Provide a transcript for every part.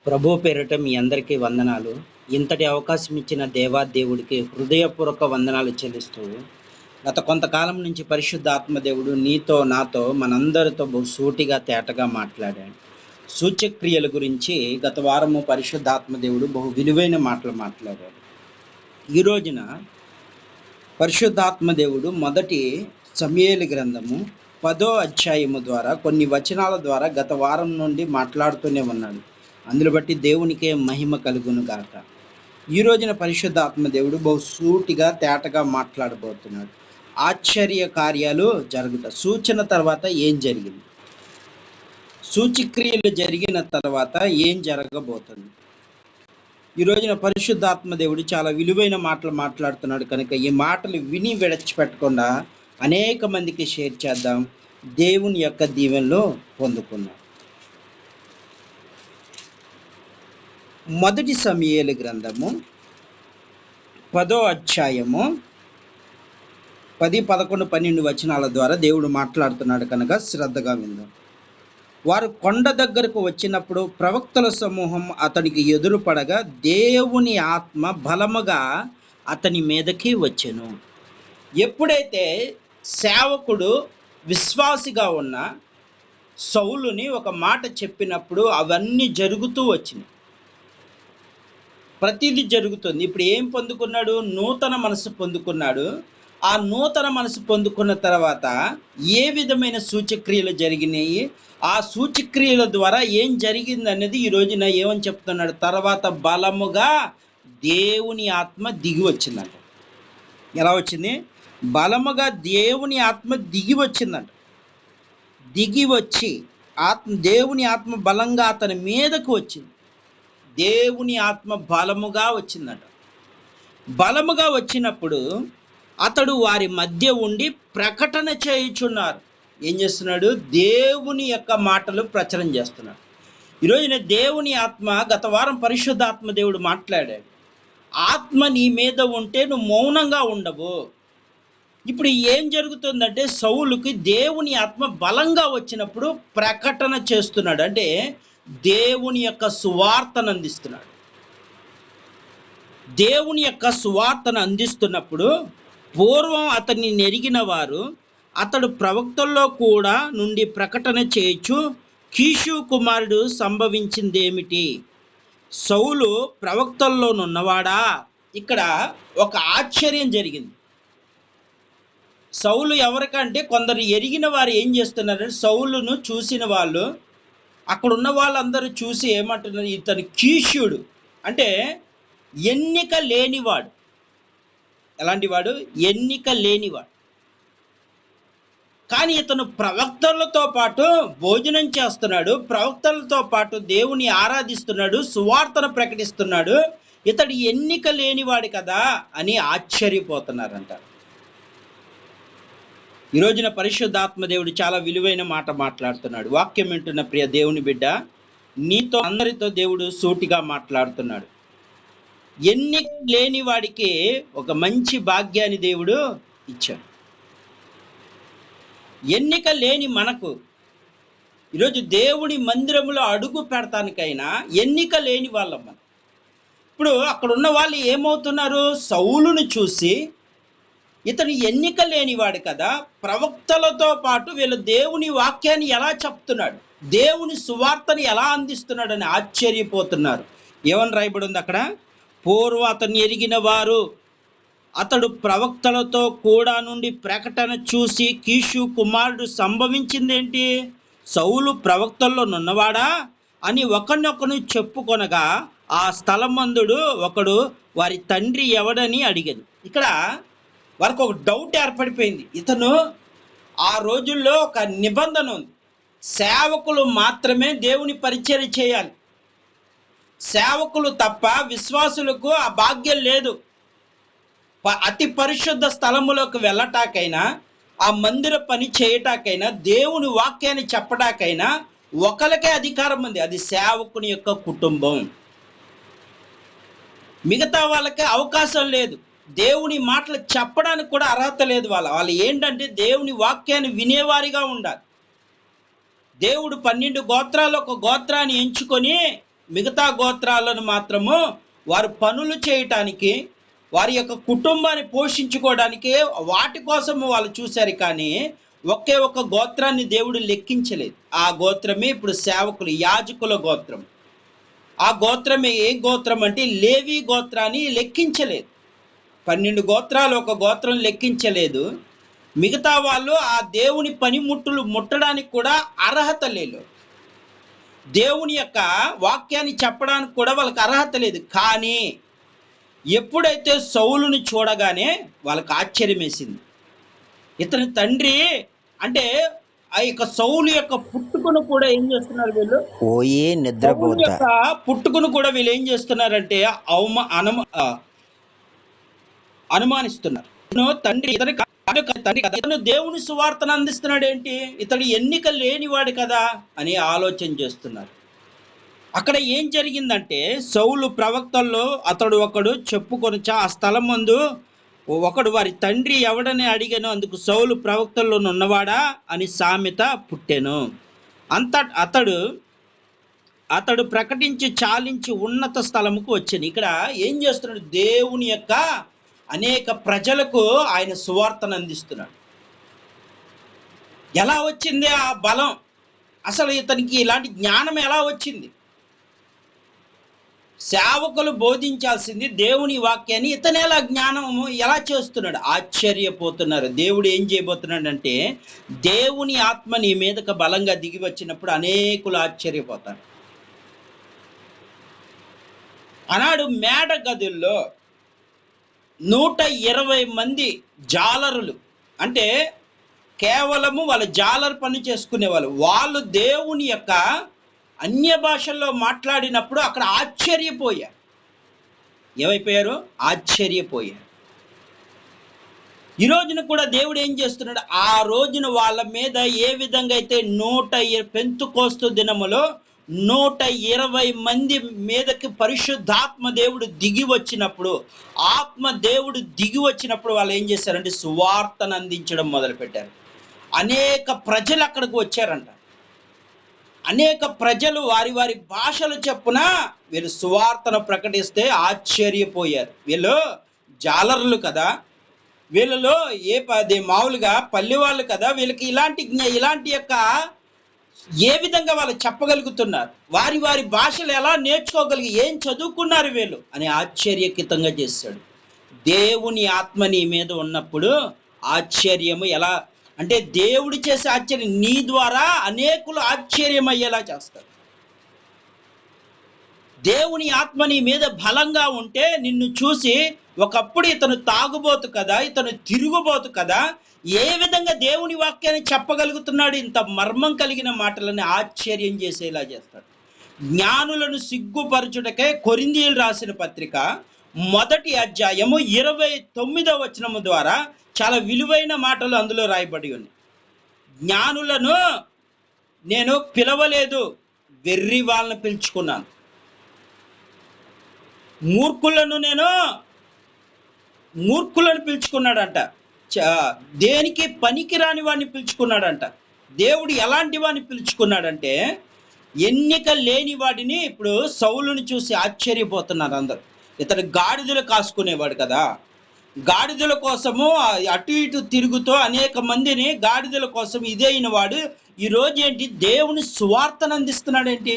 ప్రభు పేరిట మీ అందరికీ వందనాలు. ఇంతటి అవకాశం ఇచ్చిన దేవాదేవుడికి హృదయపూర్వక వందనాలు చెల్లిస్తూ, గత కొంతకాలం నుంచి పరిశుద్ధాత్మ దేవుడు నీతో, నాతో, మనందరితో సూటిగా, తేటగా మాట్లాడాడు. సూచక్రియల గురించి గత వారము పరిశుద్ధాత్మ దేవుడు బహు విలువైన మాటలు మాట్లాడాడు. ఈ రోజున పరిశుద్ధాత్మ దేవుడు మొదటి సమూయేలు గ్రంథము 10వ అధ్యాయము ద్వారా కొన్ని వచనాల ద్వారా గత వారం నుండి మాట్లాడుతూనే ఉన్నాడు. అందులో బట్టి దేవునికే మహిమ కలుగును గాక. ఈ రోజున పరిశుద్ధాత్మ దేవుడు బహు సూటిగా, తేటగా మాట్లాడబోతున్నాడు. ఆశ్చర్య కార్యాలు జరుగుతాయి. సూచన తర్వాత ఏం జరిగింది, సూచక్రియలు జరిగిన తర్వాత ఏం జరగబోతుంది. ఈ రోజున పరిశుద్ధాత్మ దేవుడు చాలా విలువైన మాటలు మాట్లాడుతున్నాడు కనుక ఈ మాటలు విని విడిచిపెట్టకుండా అనేక మందికి షేర్ చేద్దాం. దేవుని యొక్క దీవెనలో పొందుకుందాం. మొదటి సమూయేలు గ్రంథము 10వ అధ్యాయము 10, 11, 12 వచనాల ద్వారా దేవుడు మాట్లాడుతున్నాడు కనుక శ్రద్ధగా విందాం. వారు కొండ దగ్గరకు వచ్చినప్పుడు ప్రవక్తల సమూహం అతనికి ఎదురుపడగా దేవుని ఆత్మ బలముగా అతని మీదకి వచ్చెను. ఎప్పుడైతే సేవకుడు విశ్వాసిగా ఉన్న సౌలుని ఒక మాట చెప్పినప్పుడు అవన్నీ జరుగుతూ వచ్చినాయి. ప్రతిదీ జరుగుతుంది. ఇప్పుడు ఏం పొందుకున్నాడు? నూతన మనసు పొందుకున్నాడు. ఆ నూతన మనసు పొందుకున్న తర్వాత ఏ విధమైన సూచక్రియలు జరిగినాయి, ఆ సూచక్రియల ద్వారా ఏం జరిగింది అనేది ఈ రోజున ఏమని చెప్తున్నాడు? తర్వాత బలముగా దేవుని ఆత్మ దిగి వచ్చిందంట. ఎలా వచ్చింది? బలముగా దేవుని ఆత్మ దిగి వచ్చిందంట. దిగి వచ్చి దేవుని ఆత్మ బలంగా అతని మీదకు వచ్చింది. దేవుని ఆత్మ బలముగా వచ్చిందట. బలముగా వచ్చినప్పుడు అతడు వారి మధ్య ఉండి ప్రకటన చేయుచున్నారు. ఏం చేస్తున్నాడు? దేవుని యొక్క మాటలు ప్రచారం చేస్తున్నాడు. ఈరోజున దేవుని ఆత్మ, గత వారం పరిశుద్ధాత్మ దేవుడు మాట్లాడాడు. ఆత్మ నీ మీద ఉంటే నువ్వు మౌనంగా ఉండవు. ఇప్పుడు ఏం జరుగుతుందంటే సౌలుకి దేవుని ఆత్మ బలంగా వచ్చినప్పుడు ప్రకటన చేస్తున్నాడు. అంటే దేవుని యొక్క సువార్తను అందిస్తున్నాడు. దేవుని యొక్క సువార్తను అందిస్తున్నప్పుడు పూర్వం అతన్ని నెరిగిన వారు అతడు ప్రవక్తల్లో కూడా నుండి ప్రకటన చేయొచ్చు. కీషు కుమారుడు సంభవించిందేమిటి? సౌలు ప్రవక్తల్లోనున్నవాడా? ఇక్కడ ఒక ఆశ్చర్యం జరిగింది. సౌలు ఎవరికంటే కొందరు ఎరిగిన వారు ఏం చేస్తున్నారంటే సౌలును చూసిన వాళ్ళు, అక్కడ ఉన్న వాళ్ళందరూ చూసి ఏమంటున్నారు? ఇతను కీషుడు, అంటే ఎన్నిక లేనివాడు. ఎలాంటి వాడు? ఎన్నిక లేనివాడు. కానీ ఇతను ప్రవక్తలతో పాటు భోజనం చేస్తున్నాడు, ప్రవక్తలతో పాటు దేవుని ఆరాధిస్తున్నాడు, సువార్తను ప్రకటిస్తున్నాడు. ఇతడు ఎన్నిక లేనివాడు కదా అని ఆశ్చర్యపోతున్నారంట. ఈ రోజున పరిశుద్ధాత్మ దేవుడు చాలా విలువైన మాట మాట్లాడుతున్నాడు. వాక్యం వింటున్న ప్రియ దేవుని బిడ్డ, నీతో అందరితో దేవుడు సూటిగా మాట్లాడుతున్నాడు. ఎన్నిక లేని వాడికి ఒక మంచి భాగ్యాన్ని దేవుడు ఇచ్చాడు. ఎన్నిక లేని మనకు ఈరోజు దేవుడి మందిరంలో అడుగు పెడతానికైనా ఎన్నిక లేని వాళ్ళం మనం. ఇప్పుడు అక్కడ ఉన్న వాళ్ళు ఏమవుతున్నారు? సౌలును చూసి ఇతను ఎన్నిక లేనివాడు కదా, ప్రవక్తలతో పాటు వీళ్ళు దేవుని వాక్యాన్ని ఎలా చెప్తున్నాడు, దేవుని సువార్తని ఎలా అందిస్తున్నాడు అని ఆశ్చర్యపోతున్నారు. ఏమని రాయబడి ఉంది అక్కడ? పూర్వం అతన్ని ఎరిగిన వారు అతడు ప్రవక్తలతో కూడా నుండి ప్రకటన చూసి కీషు కుమారుడు సంభవించిందేంటి? సౌలు ప్రవక్తల్లో నున్నవాడా అని ఒకరినొకరు చెప్పుకొనగా ఆ స్థలమందుడు ఒకడు వారి తండ్రి ఎవడని అడిగాను. ఇక్కడ వారికి ఒక డౌట్ ఏర్పడిపోయింది. ఇతను ఆ రోజుల్లో ఒక నిబంధన ఉంది, సేవకులు మాత్రమే దేవుని పరిచర్య చేయాలి. సేవకులు తప్ప విశ్వాసులకు ఆ భాగ్యం లేదు. అతి పరిశుద్ధ స్థలములోకి వెళ్ళటాకైనా, ఆ మందిర పని చేయటాకైనా, దేవుని వాక్యాన్ని చెప్పడాకైనా ఒకరికే అధికారం ఉంది, అది సేవకుని యొక్క కుటుంబం. మిగతా వాళ్ళకి అవకాశం లేదు. దేవుని మాటలు చెప్పడానికి కూడా అర్హత లేదు. వాళ్ళు ఏంటంటే దేవుని వాక్యాన్ని వినేవారిగా ఉండాలి. దేవుడు 12 గోత్రాలు ఒక గోత్రాన్ని ఎంచుకొని మిగతా గోత్రాలను మాత్రము వారు పనులు చేయటానికి, వారి యొక్క కుటుంబాన్ని పోషించుకోవడానికి వాటి కోసము వాళ్ళు చూశారు. కానీ ఒకే ఒక గోత్రాన్ని దేవుడు లెక్కించలేదు. ఆ గోత్రమే ఇప్పుడు సేవకులు, యాజకుల గోత్రం. ఆ గోత్రమే ఏ గోత్రం అంటే లేవి గోత్రాన్ని లెక్కించలేదు. 12 గోత్రాలు ఒక గోత్రం లెక్కించలేదు. మిగతా వాళ్ళు ఆ దేవుని పనిముట్టులు ముట్టడానికి కూడా అర్హత లేదు. దేవుని యొక్క వాక్యాన్ని చెప్పడానికి కూడా వాళ్ళకి అర్హత లేదు. కానీ ఎప్పుడైతే సౌలుని చూడగానే వాళ్ళకి ఆశ్చర్యం వేసింది. ఇతని తండ్రి అంటే ఆ యొక్క సౌలు యొక్క పుట్టుకను కూడా ఏం చేస్తున్నారు వీళ్ళు, ఓయే సౌలు నిద్రపోతా యొక్క పుట్టుకను కూడా వీళ్ళు ఏం చేస్తున్నారంటే అనుమానిస్తున్నారు. తండ్రి ఇతని తండ్రి కదా, ఇతను దేవుని సువార్తను అందిస్తున్నాడు ఏంటి, ఇతడు ఎన్నిక లేనివాడు కదా అని ఆలోచన చేస్తున్నారు. అక్కడ ఏం జరిగిందంటే సౌలు ప్రవక్తల్లో అతడు ఒకడు చెప్పుకొనొచ్చా ఆ స్థలం ముందు ఒకడు వారి తండ్రి ఎవడని అడిగాను. అందుకు సౌలు ప్రవక్తల్లో ఉన్నవాడా అని సామెత పుట్టెను. అతడు ప్రకటించి చాలించి ఉన్నత స్థలముకు వచ్చాను. ఇక్కడ ఏం చేస్తున్నాడు, దేవుని యొక్క అనేక ప్రజలకు ఆయన సువార్తను అందిస్తున్నాడు. ఎలా వచ్చింది ఆ బలం, అసలు ఇతనికి ఇలాంటి జ్ఞానం ఎలా వచ్చింది? సేవకులు బోధించాల్సింది దేవుని వాక్యాన్ని, ఇతను ఎలా జ్ఞానము ఎలా చేస్తున్నాడు? ఆశ్చర్యపోతున్నారు. దేవుడు ఏం చేయబోతున్నాడు అంటే దేవుని ఆత్మ నీ మీదకు బలంగా దిగి వచ్చినప్పుడు అనేకులు ఆశ్చర్యపోతారు. ఆనాడు మేడ గదుల్లో 120 మంది జాలరులు, అంటే కేవలము వాళ్ళు జాలర్ పని చేసుకునేవాళ్ళు. వాళ్ళు దేవుని యొక్క అన్య భాషల్లో మాట్లాడినప్పుడు అక్కడ ఆశ్చర్యపోయారు. ఏమైపోయారు? ఆశ్చర్యపోయారు. ఈ రోజున కూడా దేవుడు ఏం చేస్తున్నాడు, ఆ రోజున వాళ్ళ మీద ఏ విధంగా అయితే పెంతుకోస్తు దినములో 120 మంది మీదకి పరిశుద్ధాత్మ దేవుడు దిగి వచ్చినప్పుడు, ఆత్మ దేవుడు దిగి వచ్చినప్పుడు వాళ్ళు ఏం చేశారంటే సువార్తను అందించడం మొదలుపెట్టారు. అనేక ప్రజలు అక్కడికి వచ్చారంట. అనేక ప్రజలు వారి వారి భాషలు చెప్పున వీళ్ళు సువార్తను ప్రకటిస్తే ఆశ్చర్యపోయారు. వీళ్ళు జాలర్లు కదా, వీళ్ళలో మామూలుగా పల్లె వాళ్ళు కదా, వీళ్ళకి ఇలాంటి యొక్క ఏ విధంగా వాళ్ళు చెప్పగలుగుతున్నారు, వారి వారి భాషలు ఎలా నేర్చుకోగలిగి, ఏం చదువుకున్నారు వీళ్ళు అని ఆశ్చర్యకితంగా చేశాడు. దేవుని ఆత్మ నీ మీద ఉన్నప్పుడు ఆశ్చర్యము ఎలా అంటే దేవుడు చేసే ఆశ్చర్యం నీ ద్వారా అనేకులు ఆశ్చర్యమయ్యేలా చేస్తారు. దేవుని ఆత్మ నీ మీద బలంగా ఉంటే నిన్ను చూసి ఒకప్పుడు ఇతను తాగుబోతు కదా, ఇతను తిరుగుబోతు కదా, ఏ విధంగా దేవుని వాక్యాన్ని చెప్పగలుగుతున్నాడు, ఇంత మర్మం కలిగిన మాటలని ఆశ్చర్యం చేసేలా చేస్తాడు. జ్ఞానులను సిగ్గుపరచుటకే కొరింథీయులు రాసిన పత్రిక 1వ అధ్యాయము 29వ వచనము ద్వారా చాలా విలువైన మాటలు అందులో రాయబడి ఉన్నాయి. జ్ఞానులను నేను పిలవలేదు, వెర్రి వాళ్ళని పిలుచుకున్నాను. మూర్ఖులను పిలుచుకున్నాడంట. దేనికి పనికి రాని వాడిని పిలుచుకున్నాడంట. దేవుడు ఎలాంటి వాడిని పిలుచుకున్నాడంటే ఎన్నిక లేని వాడిని. ఇప్పుడు సౌలుని చూసి ఆశ్చర్యపోతున్నారు అందరు. ఇతడు గాడిదలు కాసుకునేవాడు కదా, గాడిదల కోసము అటు ఇటు తిరుగుతూ అనేక మందిని గాడిదల కోసం ఇదైన వాడు ఈరోజు ఏంటి దేవుని సువార్తను అందిస్తున్నాడేంటి,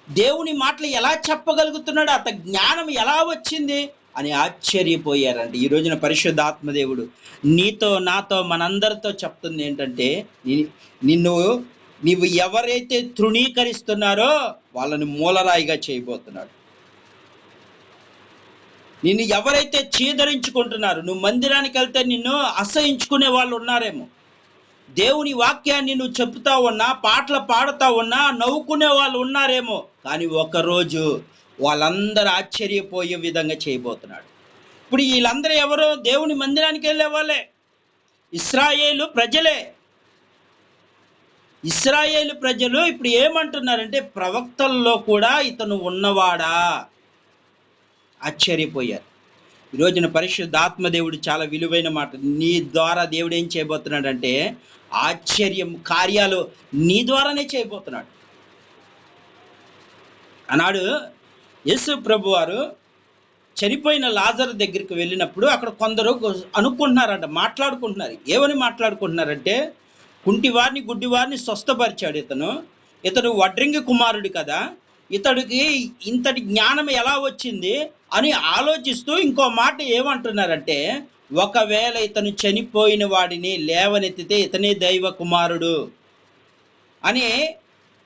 దేవుని మాటలు ఎలా చెప్పగలుగుతున్నాడు, అంత జ్ఞానం ఎలా వచ్చింది అని ఆశ్చర్యపోయారండి. ఈ రోజున పరిశుద్ధాత్మదేవుడు నీతో నాతో మనందరితో చెప్తుంది ఏంటంటే నీవు ఎవరైతే తృణీకరిస్తున్నారో వాళ్ళని మూలరాయిగా చేయబోతున్నాడు. నిన్ను ఎవరైతే చీదరించుకుంటున్నారు, నువ్వు మందిరానికి వెళ్తే నిన్ను అసహించుకునే వాళ్ళు ఉన్నారేమో, దేవుని వాక్యాన్ని నువ్వు చెప్తా ఉన్నా, పాటలు పాడుతా ఉన్నా నవ్వుకునే వాళ్ళు ఉన్నారేమో, కానీ ఒకరోజు వాళ్ళందరూ ఆశ్చర్యపోయే విధంగా చేయబోతున్నాడు. ఇప్పుడు వీళ్ళందరూ ఎవరు? దేవుని మందిరానికి వెళ్ళే వాళ్ళే, ఇశ్రాయేలు ప్రజలే. ఇశ్రాయేలు ప్రజలు ఇప్పుడు ఏమంటున్నారంటే ప్రవక్తల్లో కూడా ఇతను ఉన్నవాడా? ఆశ్చర్యపోయారు. ఈ రోజున పరిశుద్ధాత్మదేవుడు చాలా విలువైన మాట, నీ ద్వారా దేవుడు ఏం చేయబోతున్నాడంటే ఆశ్చర్యం కార్యాలు నీ ద్వారానే చేయబోతున్నాడు. ఆనాడు యేసు ప్రభు వారు చనిపోయిన లాజరు దగ్గరికి వెళ్ళినప్పుడు అక్కడ కొందరు అనుకుంటున్నారంట, మాట్లాడుకుంటున్నారు. ఏమని మాట్లాడుకుంటున్నారంటే, కుంటివారిని గుడ్డివారిని స్వస్థపరిచాడు ఇతడు వడ్రింగి కుమారుడు కదా, ఇతడికి ఇంతటి జ్ఞానం ఎలా వచ్చింది అని ఆలోచిస్తూ ఇంకో మాట ఏమంటున్నారంటే, ఒకవేళ ఇతను చనిపోయిన వాడిని లేవనెత్తితే ఇతనే దైవ కుమారుడు అని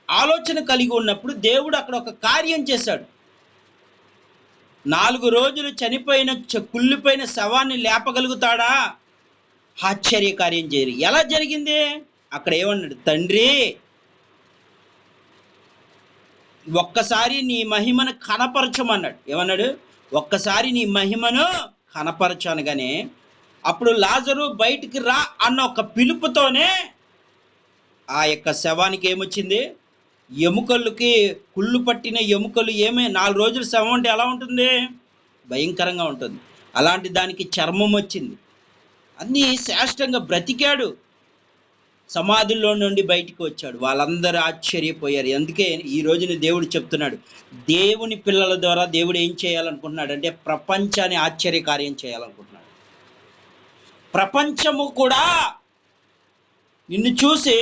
ఆలోచన కలిగి ఉన్నప్పుడు దేవుడు అక్కడ ఒక కార్యం చేశాడు. 4 రోజులు చనిపోయిన కుళ్ళిపోయిన శవాన్ని లేపగలుగుతాడా? ఆశ్చర్యకార్యం చేయరు. ఎలా జరిగింది? అక్కడ ఏమన్నాడు, తండ్రి ఒక్కసారి నీ మహిమను కనపరచమన్నాడు. ఏమన్నాడు? ఒక్కసారి నీ మహిమను కనపరచనగానే అప్పుడు లాజరు బయటికి రా అన్న ఒక పిలుపుతోనే ఆ యొక్క శవానికి ఏమొచ్చింది? ఎముకలకి కుళ్ళు పట్టిన ఎముకలు. 4 రోజులు శవం అంటే ఎలా ఉంటుంది? భయంకరంగా ఉంటుంది. అలాంటి దానికి చర్మం వచ్చింది. అన్నీ శ్రేష్టంగా బ్రతికాడు. సమాధుల్లో నుండి బయటికి వచ్చాడు. వాళ్ళందరూ ఆశ్చర్యపోయారు. అందుకే ఈ రోజున దేవుడు చెప్తున్నాడు, దేవుని పిల్లల ద్వారా దేవుడు ఏం చేయాలనుకుంటున్నాడు అంటే ప్రపంచాన్ని ఆశ్చర్యకార్యం చేయాలనుకుంటున్నాడు. ప్రపంచము కూడా నిన్ను చూసి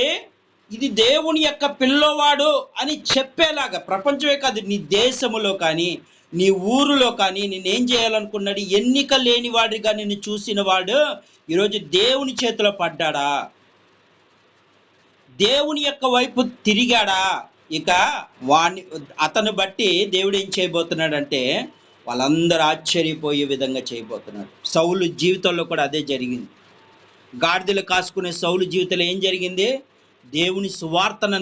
ఇది దేవుని యొక్క పిల్లవాడు అని చెప్పేలాగా, ప్రపంచమే కాదు నీ దేశములో కానీ నీ ఊరిలో కానీ నిన్నేం చేయాలనుకున్నాడు? ఎన్నిక లేని వాడిగా నిన్ను చూసిన వాడు ఈరోజు దేవుని చేతిలో పడ్డాడా? దేవుని యొక్క వైపు తిరిగాడా? ఇక అతను బట్టి దేవుడు ఏం చేయబోతున్నాడంటే వాళ్ళందరూ ఆశ్చర్యపోయే విధంగా చేయబోతున్నాడు. సౌలు జీవితంలో కూడా అదే జరిగింది. గాడిదలు కాసుకునే సౌలు జీవితంలో ఏం జరిగింది? దేవుని సువార్తను